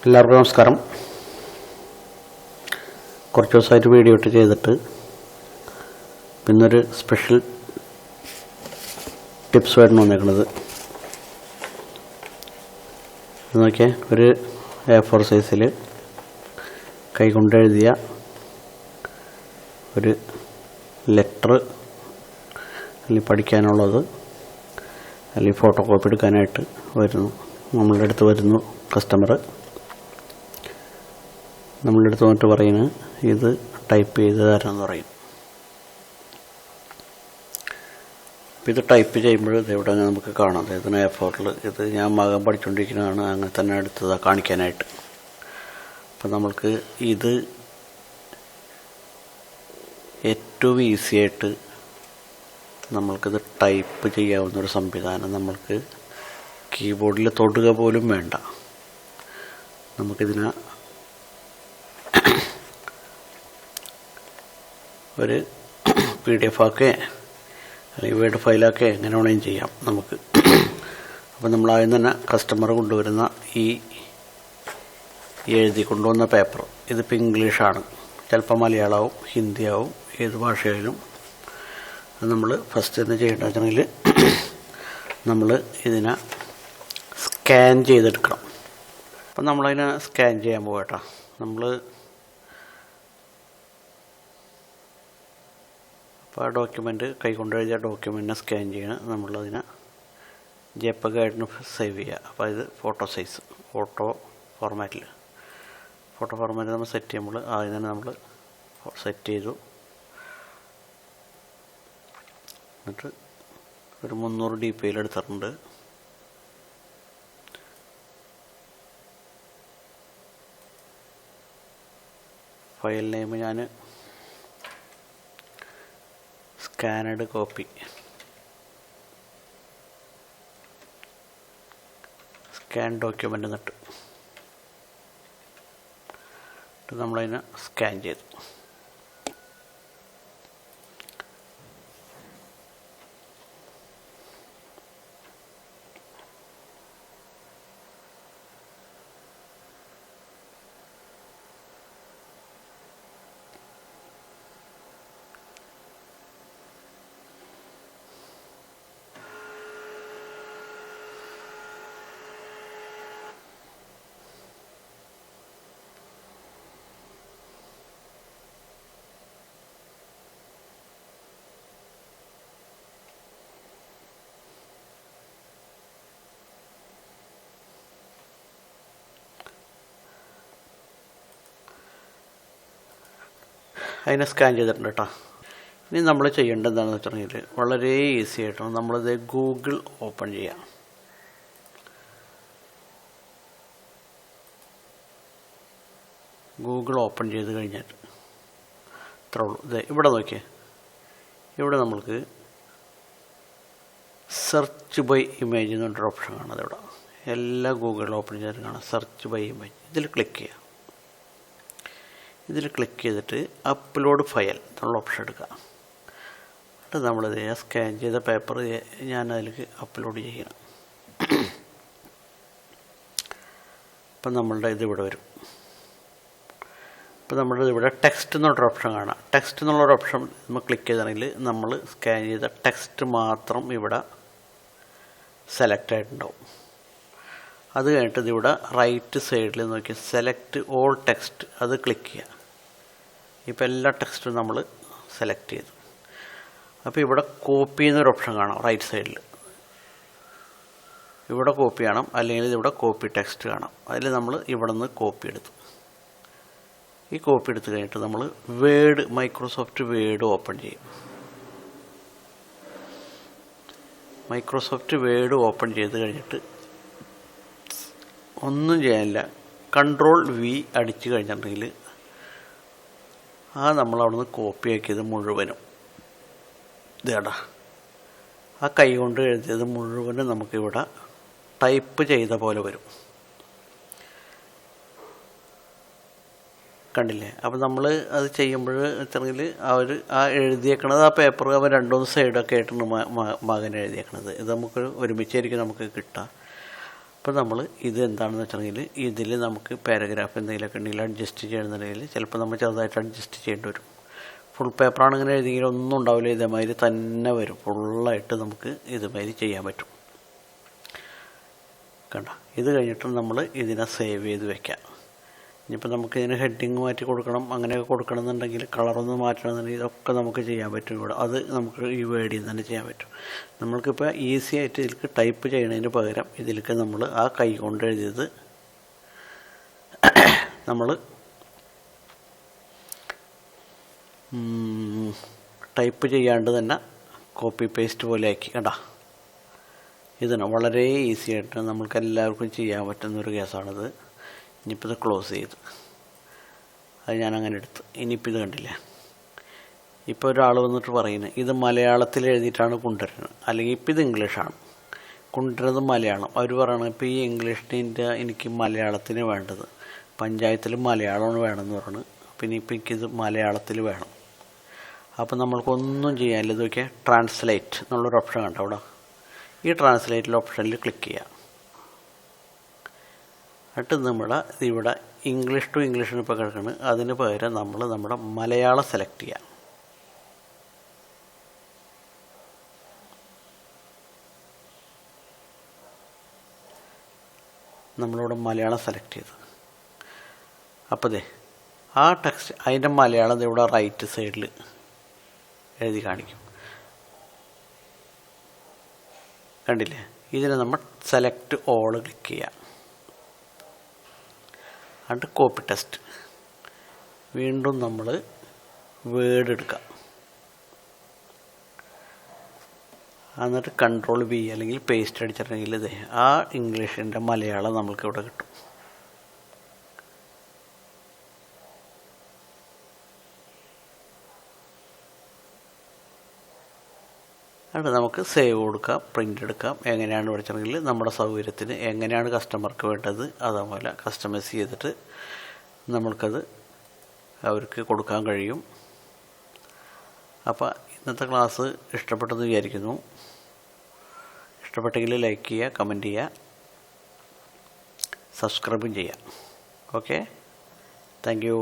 എല്ലാവർക്കും നമസ്കാരം. കുറച്ച് ദിവസമായിട്ട് വീഡിയോ ഇട്ട് ചെയ്തിട്ട് പിന്നൊരു സ്പെഷ്യൽ ടിപ്സുമായിട്ടാണ് വന്നേക്കുന്നത്. നോക്കിയാൽ ഒരു A4 സൈസിൽ കൈകൊണ്ട് എഴുതിയ ഒരു ലെറ്റർ അല്ലെങ്കിൽ പഠിക്കാനുള്ളത് അല്ലെങ്കിൽ ഫോട്ടോ കോപ്പി എടുക്കാനായിട്ട് വരുന്നു. നമ്മളുടെ അടുത്ത് വരുന്നു കസ്റ്റമർ. നമ്മളുടെ അടുത്ത് വന്നിട്ട് പറയുന്നത് ഇത് ടൈപ്പ് ചെയ്ത് തരാമെന്ന് പറയും. അപ്പോൾ ഇത് ടൈപ്പ് ചെയ്യുമ്പോൾ ഇതെവിടെ നമുക്ക് കാണാം. ഇതിന് A4 ഇത് ഞാൻ മകൻ പഠിച്ചുകൊണ്ടിരിക്കുന്നതാണ്, അങ്ങനെ തന്നെ എടുത്തതാണ് കാണിക്കാനായിട്ട്. അപ്പോൾ നമ്മൾക്ക് ഇത് ഏറ്റവും ഈസിയായിട്ട് നമ്മൾക്കിത് ടൈപ്പ് ചെയ്യാവുന്നൊരു സംവിധാനം. നമ്മൾക്ക് കീബോർഡിൽ തൊടുക പോലും വേണ്ട. നമുക്കിതിനെ ഒരു PDF ആക്കേ അല്ലെങ്കിൽ വേർഡ് ഫയലാക്കേ എങ്ങനെ വേണമെങ്കിലും ചെയ്യാം നമുക്ക്. അപ്പോൾ നമ്മളാദ്യം തന്നെ കസ്റ്റമർ കൊണ്ടുവരുന്ന ഈ എഴുതി കൊണ്ടുവന്ന പേപ്പർ, ഇതിപ്പോൾ ഇംഗ്ലീഷാണ്, ചിലപ്പോൾ മലയാളമാവും, ഹിന്ദിയാവും, ഏത് ഭാഷയായാലും. അത് നമ്മൾ ഫസ്റ്റ് തന്നെ ചെയ്യേണ്ടത് വെച്ചിട്ടുണ്ടെങ്കിൽ നമ്മൾ ഇതിനെ സ്കാൻ ചെയ്തെടുക്കണം. അപ്പം നമ്മളതിനെ സ്കാൻ ചെയ്യാൻ പോകട്ടോ. നമ്മൾ അപ്പോൾ ആ ഡോക്യുമെൻറ്റ് കൈകൊണ്ട് എഴുതിയ ഡോക്യുമെൻറ്റിനെ സ്കാൻ ചെയ്യണം. നമ്മളതിനെ JPEG ആയിട്ട് സേവ് ചെയ്യുക. അപ്പോൾ ഇത് ഫോട്ടോ സൈസ്, ഫോട്ടോ ഫോർമാറ്റിൽ നമ്മൾ സെറ്റ് ചെയ്യുമ്പോൾ ആദ്യം തന്നെ നമ്മൾ സെറ്റ് ചെയ്തു. എന്നിട്ട് ഒരു 300 DPI എടുത്തിട്ടുണ്ട്. ഫയൽ നെയിം ഞാൻ സ്കാനഡ് കോപ്പി, സ്കാൻ ഡോക്യുമെൻ്റ് എന്നിട്ട് നമ്മളതിനെ സ്കാൻ ചെയ്തു. അതിനെ സ്കാൻ ചെയ്തിട്ടുണ്ട് കേട്ടോ. ഇനി നമ്മൾ ചെയ്യേണ്ടത് എന്താണെന്ന് വെച്ചിട്ടുണ്ടെങ്കിൽ വളരെ ഈസി ആയിട്ടാണ് നമ്മളിത് ഗൂഗിൾ ഓപ്പൺ ചെയ്യാം. ഗൂഗിൾ ഓപ്പൺ ചെയ്ത് കഴിഞ്ഞാൽ ഇത്രേ ഉള്ളൂ. ഇത് ഇവിടെ നോക്കിയേ, ഇവിടെ നമ്മൾക്ക് സെർച്ച് ബൈ ഇമേജ് എന്ന് പറഞ്ഞൊരു ഓപ്ഷൻ കാണാം. അതിവിടെ എല്ലാ ഗൂഗിൾ ഓപ്പൺ ചെയ്തിട്ട് കാണാം സെർച്ച് ബൈ ഇമേജ്. ഇതിൽ ക്ലിക്ക് ചെയ്യാം. ഇതിൽ ക്ലിക്ക് ചെയ്തിട്ട് അപ്ലോഡ് ഫയൽ എന്നുള്ള ഓപ്ഷൻ എടുക്കുക. എന്നിട്ട് നമ്മളിത് സ്കാൻ ചെയ്ത പേപ്പർ ഞാൻ അതിലേക്ക് അപ്ലോഡ് ചെയ്യണം. അപ്പം നമ്മളുടെ ഇതിവിടെ വരും. അപ്പം നമ്മളുടെ ഇവിടെ ടെക്സ്റ്റ് എന്നുള്ളൊരു ഓപ്ഷൻ കാണാം. ടെക്സ്റ്റ് എന്നുള്ളൊരു ഓപ്ഷൻ നമ്മൾ ക്ലിക്ക് ചെയ്താണെങ്കിൽ നമ്മൾ സ്കാൻ ചെയ്ത ടെക്സ്റ്റ് മാത്രം ഇവിടെ സെലക്ട് ആയിട്ടുണ്ടാവും. അത് കഴിഞ്ഞിട്ട് ഇതിവിടെ റൈറ്റ് സൈഡിൽ നോക്കി സെലക്ട് ഓൾ ടെക്സ്റ്റ്, അത് ക്ലിക്ക് ചെയ്യുക. ഇപ്പോൾ എല്ലാ ടെക്സ്റ്റും നമ്മൾ സെലക്ട് ചെയ്തു. അപ്പോൾ ഇവിടെ കോപ്പി എന്നൊരു ഓപ്ഷൻ കാണാം റൈറ്റ് സൈഡിൽ. ഇവിടെ കോപ്പി കാണാം, അല്ലെങ്കിൽ ഇവിടെ കോപ്പി ടെക്സ്റ്റ് കാണാം. അതിൽ നമ്മൾ ഇവിടെ നിന്ന് കോപ്പി എടുത്തു. ഈ കോപ്പി എടുത്തു കഴിഞ്ഞിട്ട് നമ്മൾ മൈക്രോസോഫ്റ്റ് വേർഡ് ഓപ്പൺ ചെയ്യും. മൈക്രോസോഫ്റ്റ് വേർഡ് ഓപ്പൺ ചെയ്ത് കഴിഞ്ഞിട്ട് ഒന്നും ചെയ്യാനില്ല, Ctrl+V അടിച്ചു കഴിഞ്ഞിട്ടുണ്ടെങ്കിൽ നമ്മളവിടുന്ന് കോപ്പി ആക്കിയത് മുഴുവനും ഇതേടാ, ആ കൈ കൊണ്ട് എഴുതിയത് മുഴുവനും നമുക്കിവിടെ ടൈപ്പ് ചെയ്ത പോലെ വരും. കണ്ടില്ലേ? അപ്പോൾ നമ്മൾ അത് ചെയ്യുമ്പോൾ വെച്ചിട്ടുണ്ടെങ്കിൽ ആ എഴുതിയേക്കണത് ആ പേപ്പർ അവർ 2-3 സൈഡൊക്കെ ആയിട്ടാണ് മകൻ എഴുതിയേക്കണത്. ഇത് നമുക്ക് ഒരുമിച്ചായിരിക്കും നമുക്ക് കിട്ടുക. അപ്പോൾ നമ്മൾ ഇത് എന്താണെന്ന് വെച്ചിട്ടുണ്ടെങ്കിൽ ഇതിൽ നമുക്ക് പാരഗ്രാഫ് എന്തെങ്കിലുമൊക്കെ ഉണ്ടെങ്കിൽ അഡ്ജസ്റ്റ് ചെയ്യണമെന്നുണ്ടെങ്കിൽ ചിലപ്പോൾ നമ്മൾ ചെറുതായിട്ട് അഡ്ജസ്റ്റ് ചെയ്യേണ്ടി വരും. ഫുൾ പേപ്പറാണ് ഇങ്ങനെ എഴുതിയെങ്കിൽ ഒന്നും ഉണ്ടാവില്ല, ഇതേമാതിരി തന്നെ വരും. ഫുള്ളായിട്ട് നമുക്ക് ഇതുമാതിരി ചെയ്യാൻ പറ്റും. കണ്ട, ഇത് കഴിഞ്ഞിട്ട് നമ്മൾ ഇതിനെ സേവ് ചെയ്ത് വെക്കാം. ഇനിയിപ്പോൾ നമുക്ക് ഇതിന് ഹെഡിങ് മാറ്റി കൊടുക്കണം, അങ്ങനെയൊക്കെ കൊടുക്കണമെന്നുണ്ടെങ്കിൽ കളറൊന്ന് മാറ്റണമെന്നുണ്ടെങ്കിൽ ഇതൊക്കെ നമുക്ക് ചെയ്യാൻ പറ്റും ഇവിടെ. അത് നമുക്ക് ഈ വേർഡിൽ നിന്ന് തന്നെ ചെയ്യാൻ പറ്റും. നമ്മൾക്കിപ്പോൾ ഈസി ആയിട്ട് ഇതിലേക്ക് ടൈപ്പ് ചെയ്യുന്നതിന് പകരം ഇതിലേക്ക് നമ്മൾ ആ കൈ കൊണ്ട് എഴുതിയത് നമ്മൾ ടൈപ്പ് ചെയ്യാണ്ട് തന്നെ കോപ്പി പേസ്റ്റ് പോലെ ആക്കി. കണ്ടാ, ഇതിന് വളരെ ഈസി ആയിട്ട് നമ്മൾക്ക് എല്ലാവർക്കും ചെയ്യാൻ പറ്റുന്നൊരു കേസാണിത്. ഇനിയിപ്പോൾ ഇത് ക്ലോസ് ചെയ്ത് അത് ഞാനങ്ങനെ എടുത്ത്. ഇനിയിപ്പോൾ ഇത് കണ്ടില്ലേ, ഇപ്പോൾ ഒരാൾ വന്നിട്ട് പറയുന്നത് ഇത് മലയാളത്തിൽ എഴുതിയിട്ടാണ് കൊണ്ടുവരുന്നത്, അല്ലെങ്കിൽ ഇപ്പോൾ ഇത് ഇംഗ്ലീഷാണ് കൊണ്ടുവരുന്നത് മലയാളം. അവർ പറയണത് ഇപ്പോൾ ഈ ഇംഗ്ലീഷിൻ്റെ എനിക്ക് മലയാളത്തിന് വേണ്ടത്, പഞ്ചായത്തിൽ മലയാളമാണ് വേണമെന്ന് പറഞ്ഞു. പിന്നെ ഇപ്പോൾ എനിക്കിത് മലയാളത്തിൽ വേണം. അപ്പോൾ നമ്മൾക്കൊന്നും ചെയ്യാനില്ല. ഇത് നോക്കിയാൽ ട്രാൻസ്ലേറ്റ് എന്നുള്ളൊരു ഓപ്ഷൻ കണ്ടോ അവിടെ. ഈ ട്രാൻസ്ലേറ്റിലെ ഓപ്ഷനിൽ ക്ലിക്ക് ചെയ്യാം. എന്നിട്ട് ഇവിടെ ഇംഗ്ലീഷ് ടു ഇംഗ്ലീഷിന് ഇപ്പോൾ കിടക്കുന്നത്, അതിന് പകരം നമ്മൾ നമ്മുടെ മലയാളം സെലക്ട് ചെയ്യാം. നമ്മളിവിടെ മലയാളം സെലക്ട് ചെയ്തു. അപ്പോൾ ദേ ആ ടെക്സ്റ്റ് അതിൻ്റെ മലയാളം ഇവിടെ റൈറ്റ് സൈഡിൽ എഴുതി കാണിക്കും. കണ്ടില്ലേ, ഇതിനെ നമ്മൾ സെലക്ട് ഓൾ ക്ലിക്ക് ചെയ്യാം. എന്നിട്ട് കോപ്പി ടെക്സ്റ്റ് വീണ്ടും നമ്മൾ വേർഡ് എടുക്കാം. എന്നിട്ട് കൺട്രോൾ V അല്ലെങ്കിൽ പേസ്റ്റ് അടിച്ചിട്ടുണ്ടെങ്കിൽ ഇതേ ആ ഇംഗ്ലീഷിൻ്റെ മലയാളം നമ്മൾക്ക് ഇവിടെ കിട്ടും. എന്നിട്ട് നമുക്ക് സേവ് കൊടുക്കാം, പ്രിൻ്റ് എടുക്കാം. എങ്ങനെയാണ് പഠിച്ചിട്ടുണ്ടെങ്കിൽ നമ്മുടെ സൗകര്യത്തിന് എങ്ങനെയാണ് കസ്റ്റമർക്ക് വേണ്ടത് അതേപോലെ കസ്റ്റമൈസ് ചെയ്തിട്ട് നമ്മൾക്കത് അവർക്ക് കൊടുക്കാൻ കഴിയും. അപ്പോൾ ഇന്നത്തെ ക്ലാസ് ഇഷ്ടപ്പെട്ടെന്ന് വിചാരിക്കുന്നു. ഇഷ്ടപ്പെട്ടെങ്കിൽ ലൈക്ക് ചെയ്യുക, കമൻറ്റ് ചെയ്യുക, സബ്സ്ക്രൈബും ചെയ്യുക. Okay, thank you.